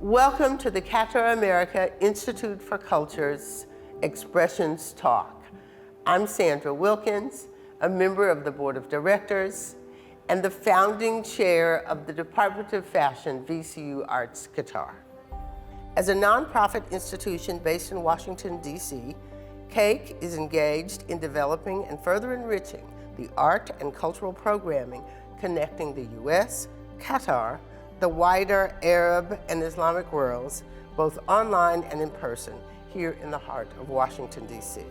Welcome to the Qatar America Institute for Culture's Expressions Talk. I'm Sandra Wilkins, a member of the Board of Directors and the founding chair of the Department of Fashion, VCU Arts Qatar. As a nonprofit institution based in Washington, D.C., QAIC is engaged in developing and further enriching the art and cultural programming connecting the U.S., Qatar, the wider Arab and Islamic worlds, both online and in person, here in the heart of Washington, D.C.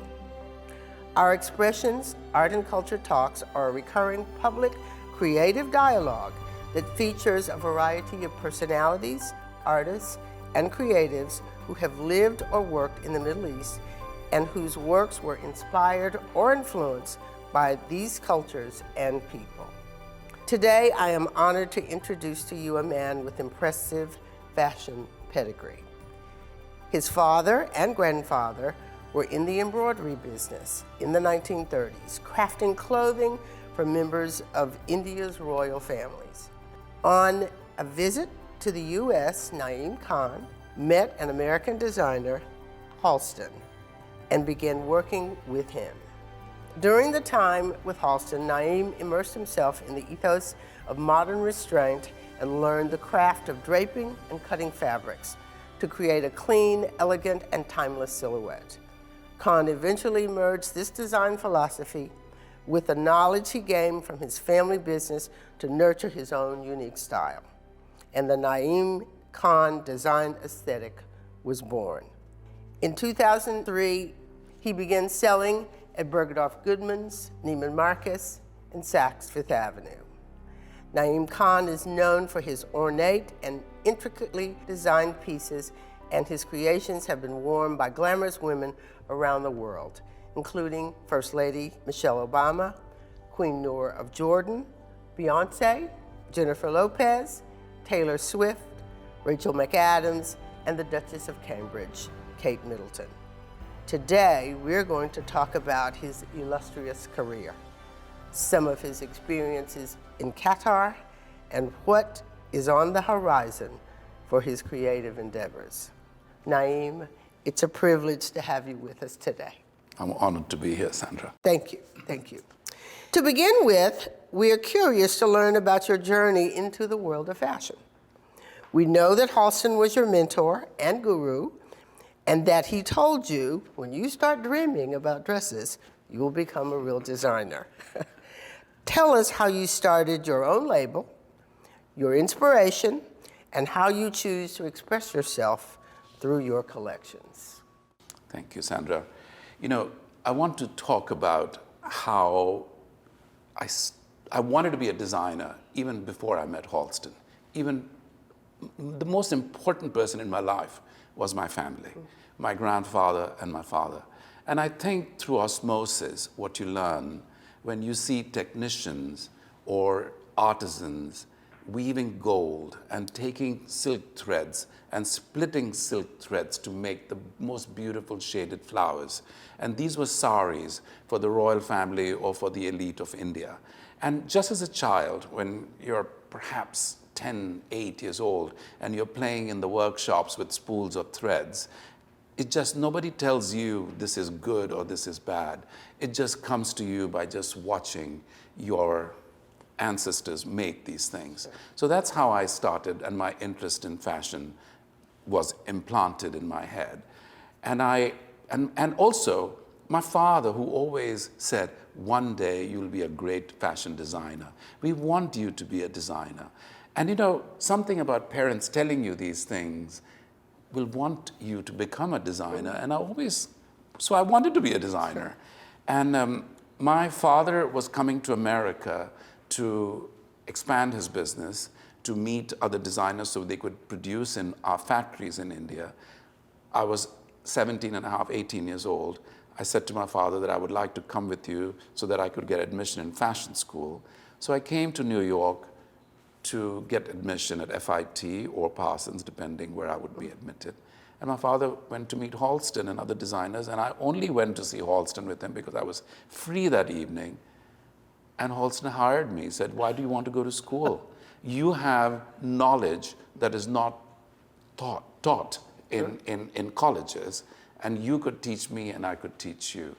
Our Expressions, Art and Culture Talks are a recurring public creative dialogue that features a variety of personalities, artists, and creatives who have lived or worked in the Middle East and whose works were inspired or influenced by these cultures and people. Today, I am honored to introduce to you a man with impressive fashion pedigree. His father and grandfather were in the embroidery business in the 1930s, crafting clothing for members of India's royal families. On a visit to the US, Naeem Khan met an American designer, Halston, and began working with him. During the time with Halston, Naeem immersed himself in the ethos of modern restraint and learned the craft of draping and cutting fabrics to create a clean, elegant, and timeless silhouette. Khan eventually merged this design philosophy with the knowledge he gained from his family business to nurture his own unique style. And the Naeem Khan design aesthetic was born. In 2003, he began selling at Bergdorf Goodman's, Neiman Marcus, and Saks Fifth Avenue. Naeem Khan is known for his ornate and intricately designed pieces, and his creations have been worn by glamorous women around the world, including First Lady Michelle Obama, Queen Noor of Jordan, Beyonce, Jennifer Lopez, Taylor Swift, Rachel McAdams, and the Duchess of Cambridge, Kate Middleton. Today, we're going to talk about his illustrious career, some of his experiences in Qatar, and what is on the horizon for his creative endeavors. Naeem, it's a privilege to have you with us today. I'm honored to be here, Sandra. Thank you, thank you. To begin with, we are curious to learn about your journey into the world of fashion. We know that Halston was your mentor and guru, and that he told you, when you start dreaming about dresses, you will become a real designer. Tell us how you started your own label, your inspiration, and how you choose to express yourself through your collections. Thank you, Sandra. You know, I want to talk about how I wanted to be a designer even before I met Halston. Even the most important person in my life was my family, my grandfather and my father. And I think through osmosis, what you learn when you see technicians or artisans weaving gold and taking silk threads and splitting silk threads to make the most beautiful shaded flowers. And these were saris for the royal family or for the elite of India. And just as a child, when you're perhaps 10, 8 years old, and you're playing in the workshops with spools of threads, nobody tells you this is good or this is bad. It just comes to you by just watching your ancestors make these things. So that's how I started, and my interest in fashion was implanted in my head. And also, my father, who always said, one day you'll be a great fashion designer. We want you to be a designer. And you know, something about parents telling you these things will want you to become a designer. And so I wanted to be a designer. And my father was coming to America to expand his business, to meet other designers so they could produce in our factories in India. I was 17 and a half, 18 years old. I said to my father that I would like to come with you so that I could get admission in fashion school. So I came to New York to get admission at FIT or Parsons, depending where I would be admitted. And my father went to meet Halston and other designers, and I only went to see Halston with him because I was free that evening. And Halston hired me, said, why do you want to go to school? You have knowledge that is not taught in colleges, and you could teach me and I could teach you.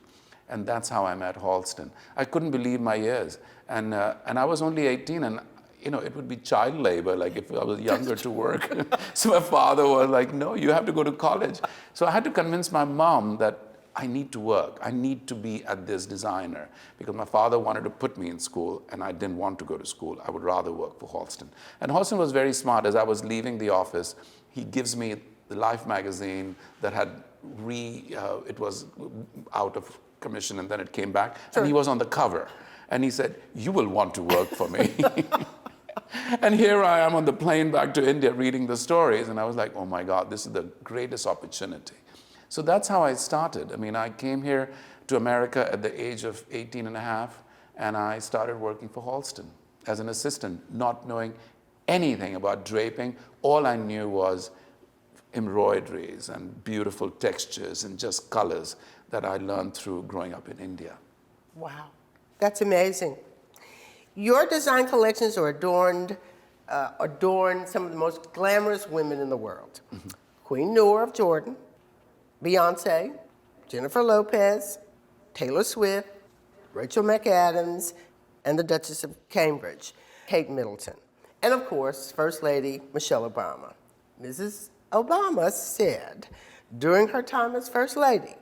And that's how I met Halston. I couldn't believe my ears. And I was only 18, and it would be child labor, like if I was younger to work. So my father was like, no, you have to go to college. So I had to convince my mom that I need to work. I need to be at this designer, because my father wanted to put me in school and I didn't want to go to school. I would rather work for Halston. And Halston was very smart. As I was leaving the office, he gives me the Life magazine that had it was out of commission and then it came back. Sure. And he was on the cover. And he said, you will want to work for me. And here I am on the plane back to India reading the stories. And I was like, oh my God, this is the greatest opportunity. So that's how I started. I mean, I came here to America at the age of 18 and a half, and I started working for Halston as an assistant, not knowing anything about draping. All I knew was embroideries and beautiful textures and just colors that I learned through growing up in India. Wow, that's amazing. Your design collections are adorn some of the most glamorous women in the world. Mm-hmm. Queen Noor of Jordan, Beyonce, Jennifer Lopez, Taylor Swift, Rachel McAdams, and the Duchess of Cambridge, Kate Middleton. And of course, First Lady Michelle Obama. Mrs. Obama said during her time as First Lady,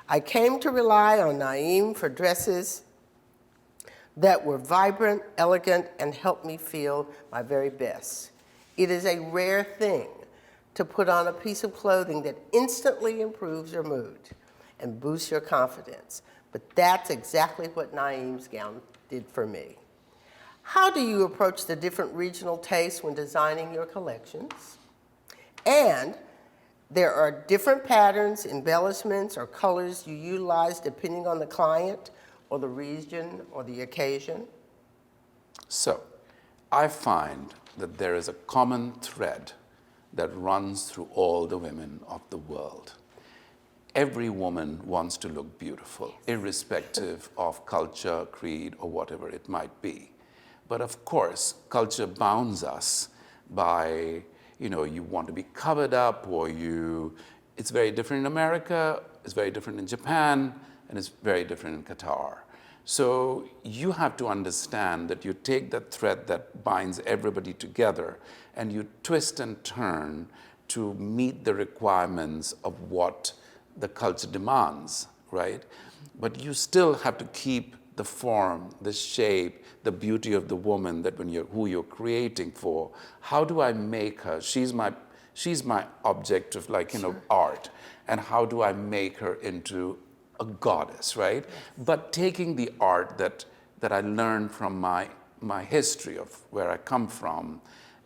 I came to rely on Naeem for dresses that were vibrant, elegant, and helped me feel my very best. It is a rare thing to put on a piece of clothing that instantly improves your mood and boosts your confidence. But that's exactly what Naeem's gown did for me. How do you approach the different regional tastes when designing your collections? And there are different patterns, embellishments, or colors you utilize depending on the client or the region or the occasion? So, I find that there is a common thread that runs through all the women of the world. Every woman wants to look beautiful, irrespective of culture, creed, or whatever it might be. But of course, culture bounds us by, you want to be covered up, or it's very different in America, it's very different in Japan, and it's very different in Qatar. So you have to understand that you take that thread that binds everybody together and you twist and turn to meet the requirements of what the culture demands, right? But you still have to keep the form, the shape, the beauty of the woman that who you're creating for. How do I make her? She's my object of art. And how do I make her into a goddess, right? Yes. But taking the art that I learned from my history of where I come from,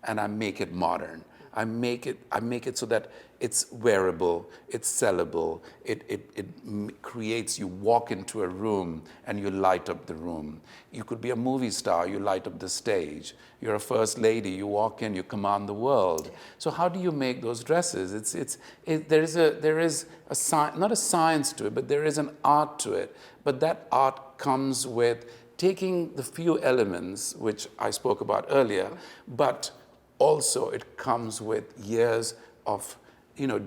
and I make it modern. I make it so that it's wearable, it's sellable, it creates, you walk into a room and you light up the room. You could be a movie star, you light up the stage. You're a first lady, you walk in, you command the world. So how do you make those dresses? There is not a science to it, but there is an art to it. But that art comes with taking the few elements, which I spoke about earlier, but also it comes with years of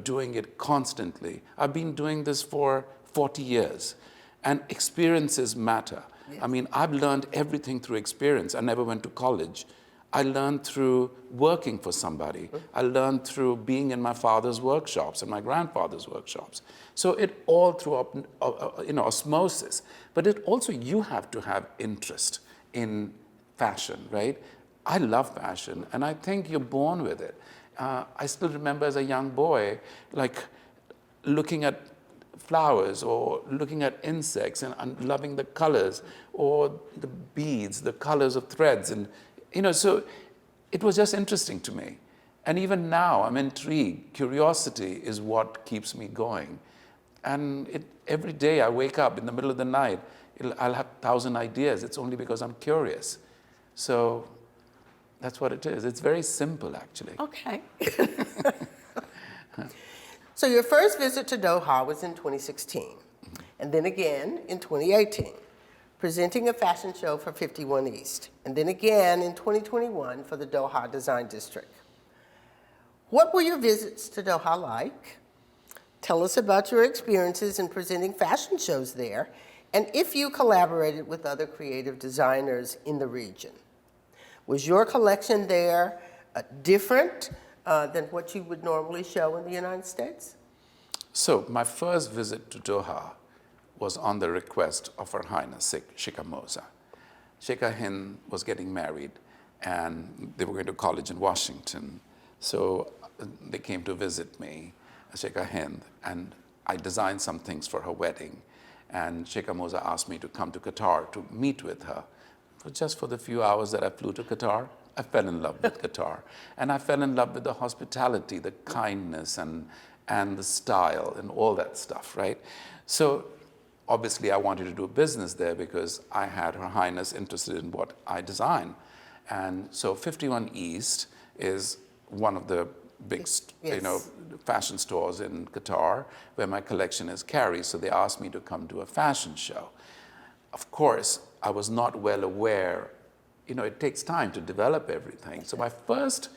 doing it constantly. I've been doing this for 40 years, and experiences matter. Yes. I mean, I've learned everything through experience. I never went to college. I learned through working for somebody. I learned through being in my father's workshops and my grandfather's workshops. So it all through osmosis. But it also, you have to have interest in fashion, right? I love fashion, and I think you're born with it. I still remember as a young boy, looking at flowers or looking at insects and loving the colors or the beads, the colors of threads. And, so it was just interesting to me. And even now, I'm intrigued. Curiosity is what keeps me going. And every day I wake up in the middle of the night, I'll have 1,000 ideas. It's only because I'm curious. So that's what it is. It's very simple, actually. Okay. So your first visit to Doha was in 2016, and then again in 2018, presenting a fashion show for 51 East, and then again in 2021 for the Doha Design District. What were your visits to Doha like? Tell us about your experiences in presenting fashion shows there, and if you collaborated with other creative designers in the region. Was your collection there different than what you would normally show in the United States? So my first visit to Doha was on the request of Her Highness Sheikh Moza. Sheikh Hind was getting married, and they were going to college in Washington. So they came to visit me, Sheikh Hind, and I designed some things for her wedding. And Sheikh Moza asked me to come to Qatar to meet with her. Just for the few hours that I flew to Qatar, I fell in love with Qatar. And I fell in love with the hospitality, the kindness, and the style, and all that stuff, right? So obviously I wanted to do business there because I had Her Highness interested in what I design. And so 51 East is one of the big, fashion stores in Qatar where my collection is carried. So they asked me to come to a fashion show. Of course, I was not well aware, it takes time to develop everything. So my first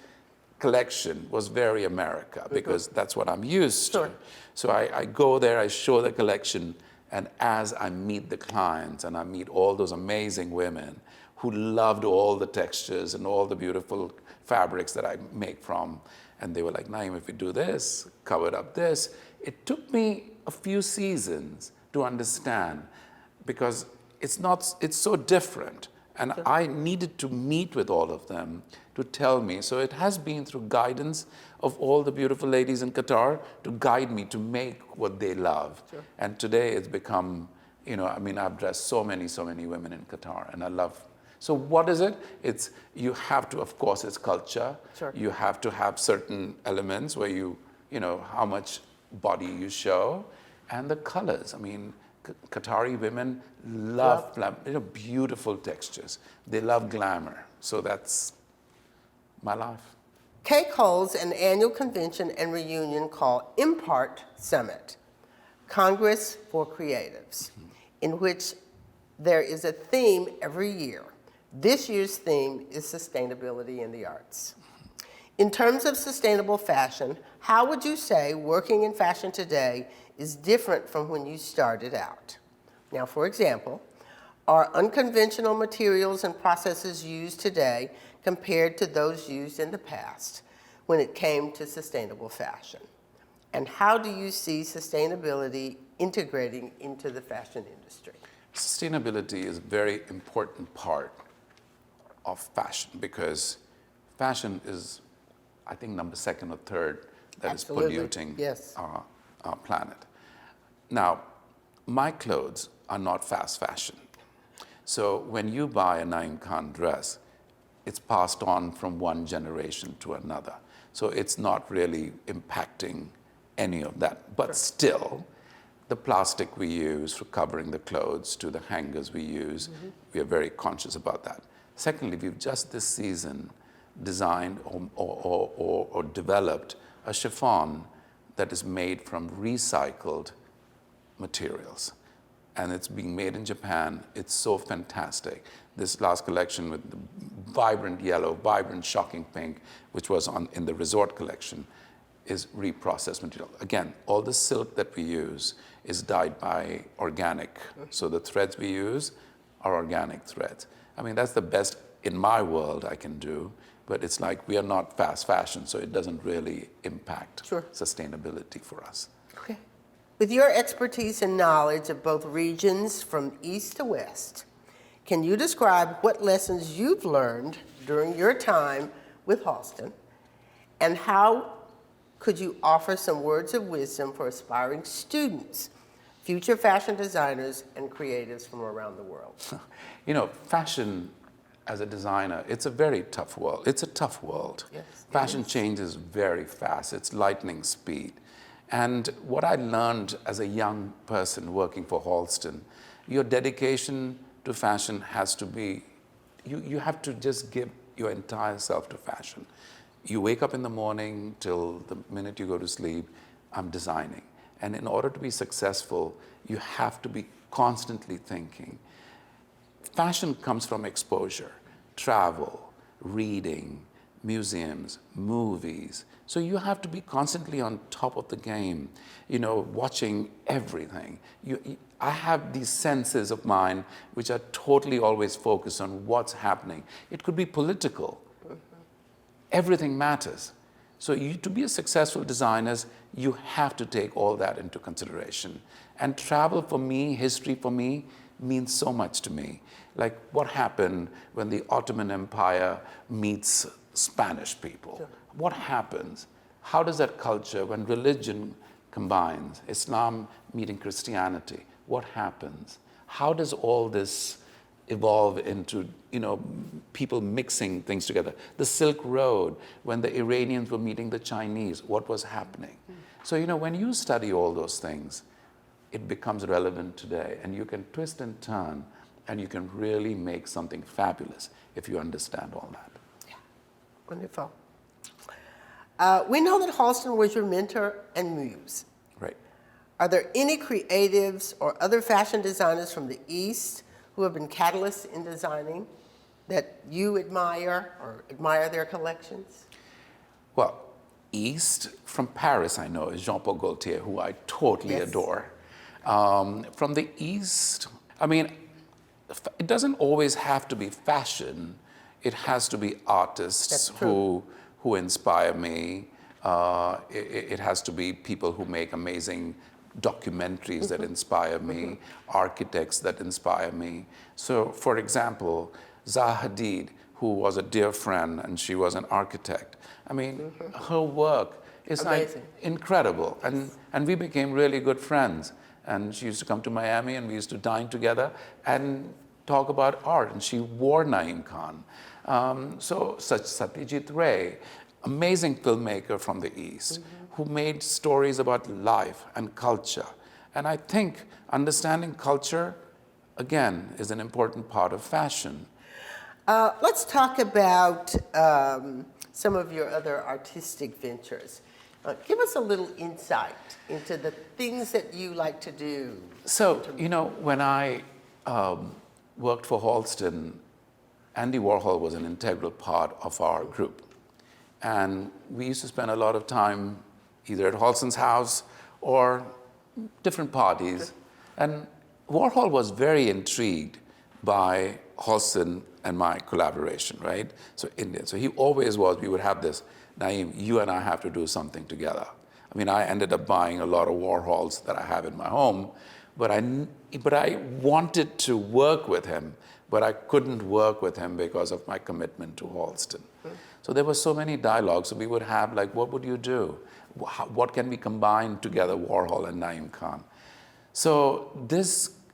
collection was very America because that's what I'm used to. So I go there, I show the collection, and as I meet the clients and I meet all those amazing women who loved all the textures and all the beautiful fabrics that I make from, and they were like, Naeem, if we do this, covered up this. It took me a few seasons to understand because it's so different. And I needed to meet with all of them to tell me. So it has been through guidance of all the beautiful ladies in Qatar to guide me to make what they love. And today it's become, I've dressed so many women in Qatar, and I love. So what is it? It's, you have to, of course, it's culture. You have to have certain elements where how much body you show, and the colors. Qatari women love beautiful textures. They love glamour. So that's my life. QAIC holds an annual convention and reunion called Impart Summit, Congress for Creatives, in which there is a theme every year. This year's theme is sustainability in the arts. In terms of sustainable fashion, how would you say working in fashion today is different from when you started out? Now, for example, are unconventional materials and processes used today compared to those used in the past when it came to sustainable fashion? And how do you see sustainability integrating into the fashion industry? Sustainability is a very important part of fashion because fashion is, I think, number second or third that is polluting our planet. Now, my clothes are not fast fashion. So when you buy a Naeem Khan dress, it's passed on from one generation to another. So it's not really impacting any of that. But still, the plastic we use for covering the clothes to the hangers we use, we are very conscious about that. Secondly, we've just this season designed or developed a chiffon that is made from recycled materials. And it's being made in Japan. It's so fantastic. This last collection with the vibrant yellow, vibrant shocking pink, which was in the resort collection, is reprocessed material. Again, all the silk that we use is dyed by organic. So the threads we use are organic threads. That's the best in my world I can do, but it's like we are not fast fashion, so it doesn't really impact sustainability for us. Okay. With your expertise and knowledge of both regions from east to west, can you describe what lessons you've learned during your time with Halston, and how could you offer some words of wisdom for aspiring students, future fashion designers, and creatives from around the world? Fashion as a designer, it's a very tough world. It's a tough world. Yes, fashion changes very fast. It's lightning speed. And what I learned as a young person working for Halston, your dedication to fashion has to be, you have to just give your entire self to fashion. You wake up in the morning till the minute you go to sleep, I'm designing. And in order to be successful, you have to be constantly thinking. Fashion comes from exposure, travel, reading, museums, movies. So you have to be constantly on top of the game, watching everything. I have these senses of mine which are totally always focused on what's happening. It could be political. Everything matters. So to be a successful designer, you have to take all that into consideration. And travel for me, history for me, means so much to me. Like what happened when the Ottoman Empire meets Spanish people? Sure. What happens? How does that culture, when religion combines, Islam meeting Christianity, what happens? How does all this evolve into, people mixing things together? The Silk Road, when the Iranians were meeting the Chinese, what was happening? So, when you study all those things, it becomes relevant today, and you can twist and turn, and you can really make something fabulous if you understand all that. Yeah, wonderful. We know that Halston was your mentor and muse. Right. Are there any creatives or other fashion designers from the East who have been catalysts in designing that you admire or admire their collections? Well, East, from Paris, I know, is Jean-Paul Gaultier, who I totally adore. From the East, it doesn't always have to be fashion. It has to be artists who inspire me. It has to be people who make amazing documentaries that inspire me, architects that inspire me. So, for example, Zaha Hadid, who was a dear friend and she was an architect. Her work is like incredible. And we became really good friends. And she used to come to Miami and we used to dine together and talk about art. And she wore Naeem Khan. Such Satyajit Ray, amazing filmmaker from the East, who made stories about life and culture. And I think understanding culture, again, is an important part of fashion. Let's talk about some of your other artistic ventures. Give us a little insight into the things that you like to do. So, when I worked for Halston, Andy Warhol was an integral part of our group. And we used to spend a lot of time either at Halston's house or different parties. And Warhol was very intrigued by Halston and my collaboration, right? So he always was, we would have this, Naeem, you and I have to do something together. I ended up buying a lot of Warhols that I have in my home, but I wanted to work with him, but I couldn't work with him because of my commitment to Halston. So there were so many dialogues. So we would have like, what would you do? What can we combine together, Warhol and Naeem Khan? So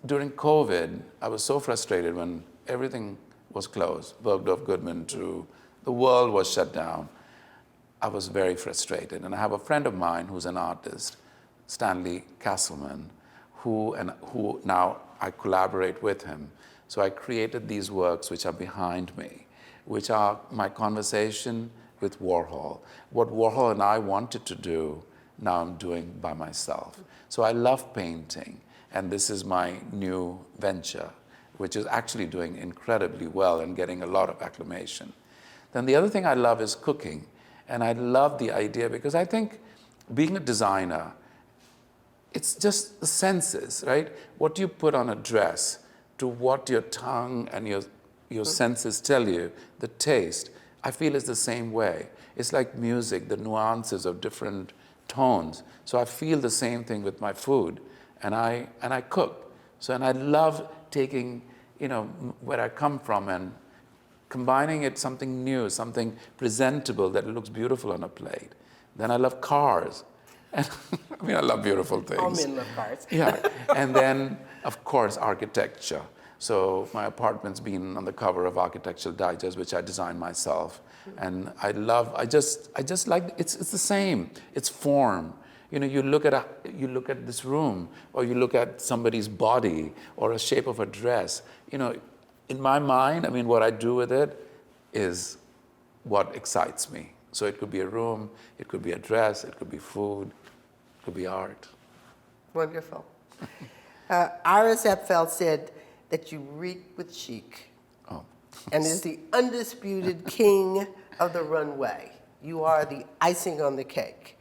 during COVID, I was so frustrated when everything was closed, Bergdorf Goodman to the world was shut down. I was very frustrated. And I have a friend of mine who's an artist, Stanley Castleman, who now I collaborate with him. So I created these works which are behind me, which are my conversation with Warhol. What Warhol and I wanted to do, now I'm doing by myself. So I love painting, and this is my new venture, which is actually doing incredibly well and getting a lot of acclamation. Then the other thing I love is cooking, and I love the idea because I think being a designer, it's just the senses, right? What you put on a dress to what your tongue and your senses tell you, the taste, I feel is the same way. It's like music, the nuances of different tones. So I feel the same thing with my food, and I cook. And I love taking, where I come from and combining it something new, something presentable that looks beautiful on a plate. Then I love cars. And I love beautiful things. All men love cars. Yeah, and then, of course, architecture. So my apartment's been on the cover of Architectural Digest, which I designed myself. And I just like, it's the same. It's form. You look at this room, or you look at somebody's body, or a shape of a dress. In my mind, what I do with it is what excites me. So it could be a room, it could be a dress, it could be food, it could be art. Wonderful. Iris Epfeld said that you reek with chic. Oh. And is the undisputed king of the runway. You are the icing on the cake.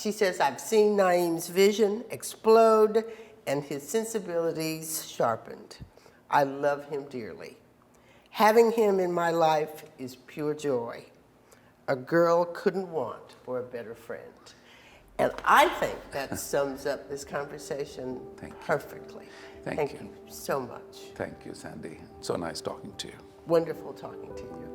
She says, I've seen Naeem's vision explode and his sensibilities sharpened. I love him dearly. Having him in my life is pure joy. A girl couldn't want for a better friend. And I think that sums up this conversation perfectly. Thank you you so much. Thank you, Sandy. So nice talking to you. Wonderful talking to you.